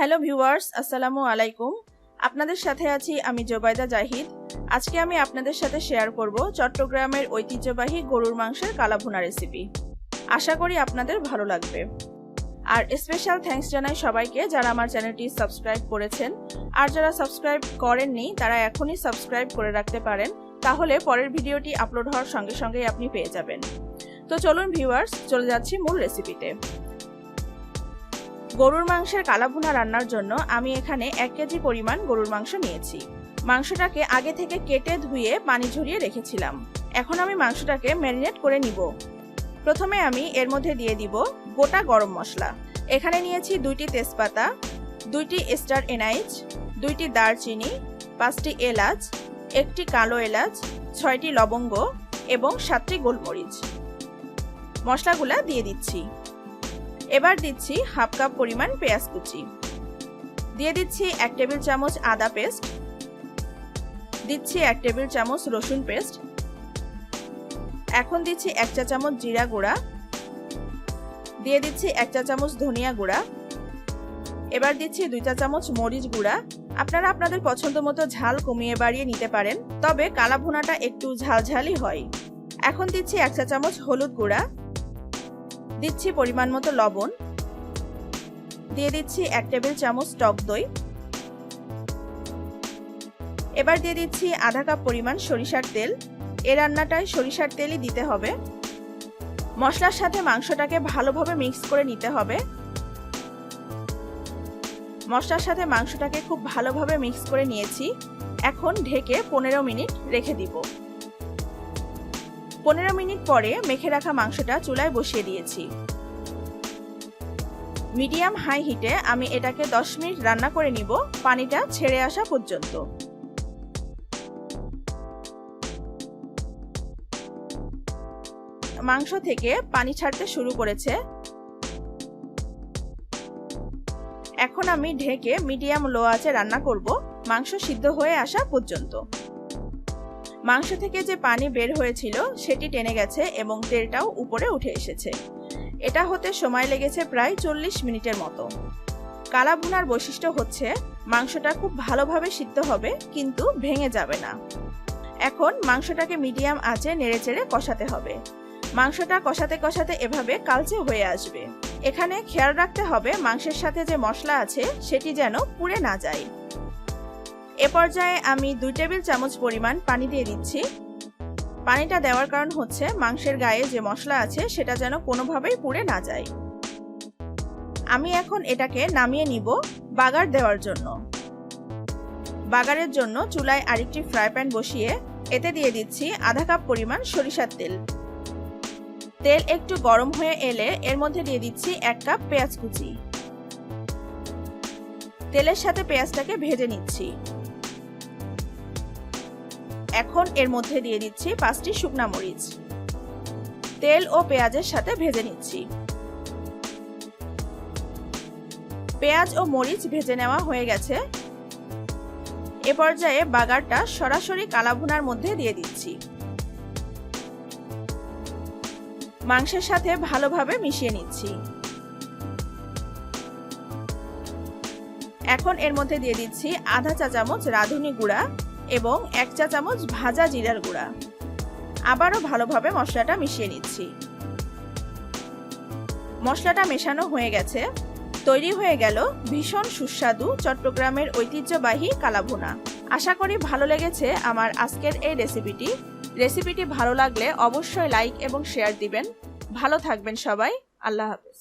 Hello viewers, আসসালামু আলাইকুম। আপনাদের সাথে আছি আমি জোবাইদা জাহিদ। আজকে আমি আপনাদের সাথে শেয়ার করব চট্টগ্রামের ঐতিহ্যবাহী গরুর মাংসের কালা ভুনা রেসিপি। আশা করি আপনাদের ভালো লাগবে। আর স্পেশাল থ্যাঙ্কস জানাই সবাইকে যারা আমার চ্যানেলটি সাবস্ক্রাইব করেছেন, আর যারা সাবস্ক্রাইব করেননি তারা এখনই সাবস্ক্রাইব করে রাখতে পারেন, তাহলে পরের ভিডিওটি আপলোড হওয়ার সঙ্গে সঙ্গেই আপনি পেয়ে যাবেন। তো চলুন ভিউয়ার্স, চলে যাচ্ছি মূল রেসিপিতে। গরুর মাংসের কালা ভুনা রান্নার জন্য আমি এখানে 1 কেজি পরিমাণ গরুর মাংস নিয়েছি। মাংসটাকে আগে থেকে কেটে ধুয়ে পানি ঝরিয়ে রেখেছিলাম। এখন আমি মাংসটাকে ম্যারিনেট করে নিব। প্রথমে আমি এর মধ্যে দিয়ে দিব গোটা গরম মশলা। এখানে নিয়েছি 2টি তেজপাতা, 2টি স্টার এনাইজ, 2টি দারচিনি, 5টি এলাচ, 1টি কালো এলাচ, 6টি লবঙ্গ এবং 7টি গোলমরিচ। মশলাগুলা দিয়ে দিচ্ছি। এবার দিচ্ছি হাফ কাপ পরিমাণ পেঁয়াজ কুচি, দিয়ে দিচ্ছি 1 টেবিল চামচ আদা পেস্ট, দিচ্ছি 1 টেবিল চামচ রসুন পেস্ট, এখন দিচ্ছি 1 চা চামচ জিরা গুঁড়া, দিয়ে দিচ্ছি 1 চা চামচ ধনিয়া গুঁড়া, এবার দিচ্ছি 2 চা চামচ মরিচ গুঁড়া। আপনারা আপনাদের পছন্দ মতো ঝাল কমিয়ে বাড়িয়ে নিতে পারেন, তবে কালা ভুনাটা একটু ঝালঝালই হয়। এখন দিচ্ছি 1 চা চামচ হলুদ গুঁড়া, দিচ্ছি পরিমাণ মতো লবণ, দিয়ে দিচ্ছি 1 টেবিল চামচ টক দই, এবার দিয়ে দিচ্ছি আধা কাপ পরিমাণ সরিষার তেল। এই রান্নাটায় সরিষার তেলই দিতে হবে। মশলার সাথে মাংসটাকে ভালোভাবে মিক্স করে নিতে হবে। মশলার সাথে মাংসটাকে খুব ভালোভাবে মিক্স করে নিয়েছি। এখন ঢেকে 15 মিনিট রেখে দিব। 15 মিনিট পরে মেখে রাখা মাংসটা চুলায় বসিয়ে দিয়েছি। মিডিয়াম হাই হিটে আমি এটাকে 10 মিনিট রান্না করে নিব, পানিটা ছেড়ে আসা পর্যন্ত। মাংস থেকে পানি ছাড়তে শুরু করেছে। এখন আমি ঢেকে মিডিয়াম লো আঁচে রান্না করব মাংস সিদ্ধ হয়ে আসা পর্যন্ত। মাংস থেকে যে পানি বের হয়েছিল সেটি টেনে গেছে এবং তেলটাও উপরে উঠে এসেছে। এটা হতে সময় লেগেছে প্রায় 40 মিনিটের মতো। কালা ভুনার বৈশিষ্ট্য হচ্ছে মাংসটা খুব ভালোভাবে সিদ্ধ হবে, কিন্তু ভেঙে যাবে না। এখন মাংসটাকে মিডিয়াম আঁচে নেড়েচেড়ে কষাতে হবে। মাংসটা কষাতে কষাতে এভাবে কালচে হয়ে আসবে। এখানে খেয়াল রাখতে হবে মাংসের সাথে যে মশলা আছে সেটি যেন পুড়ে না যায়। এ পর্যায়ে আমি 2 টেবিল চামচ পরিমাণ পানি দিয়ে দিচ্ছি। পানিটা দেওয়ার কারণ হচ্ছে মাংসের গায়ে যে মশলা আছে সেটা যেন কোনোভাবেই পুড়ে না যায়। আমি এখন এটাকে নামিয়ে নিব বাগার দেওয়ার জন্য। বাগারের জন্য চুলায় আরেকটি ফ্রাই প্যান বসিয়ে এতে দিয়ে দিচ্ছি আধা কাপ পরিমাণ সরিষার তেল। তেল একটু গরম হয়ে এলে এর মধ্যে দিয়ে দিচ্ছি 1 কাপ পেঁয়াজ কুচি। তেলের সাথে পেঁয়াজটাকে ভেজে নিচ্ছি। এখন এর মধ্যে দিয়ে দিচ্ছি 5টি শুকনা মরিচ। তেল ও পেঁয়াজের সাথে ভেজে নিচ্ছি। পেঁয়াজ ও মরিচ ভেজে নেওয়া হয়ে গেছে। এ পর্যায়ে বাগারটা সরাসরি কালা ভুনার মধ্যে দিয়ে দিচ্ছি। মাংসের সাথে ভালোভাবে মিশিয়ে নিচ্ছি। এখন এর মধ্যে দিয়ে দিচ্ছি আধা চা চামচ রাঁধুনি গুঁড়া এবং 1 চা চামচ ভাজা জিরার গুঁড়া। আবারও ভালোভাবে মশলাটা মিশিয়ে নিচ্ছি। মশলাটা মেশানো হয়ে গেছে। তৈরি হয়ে গেল ভীষণ সুস্বাদু চট্টগ্রামের ঐতিহ্যবাহী কালা ভুনা। আশা করি ভালো লেগেছে আমার আজকের এই রেসিপিটি ভালো লাগলে অবশ্যই লাইক এবং শেয়ার দিবেন। ভালো থাকবেন সবাই। আল্লাহ হাফেজ।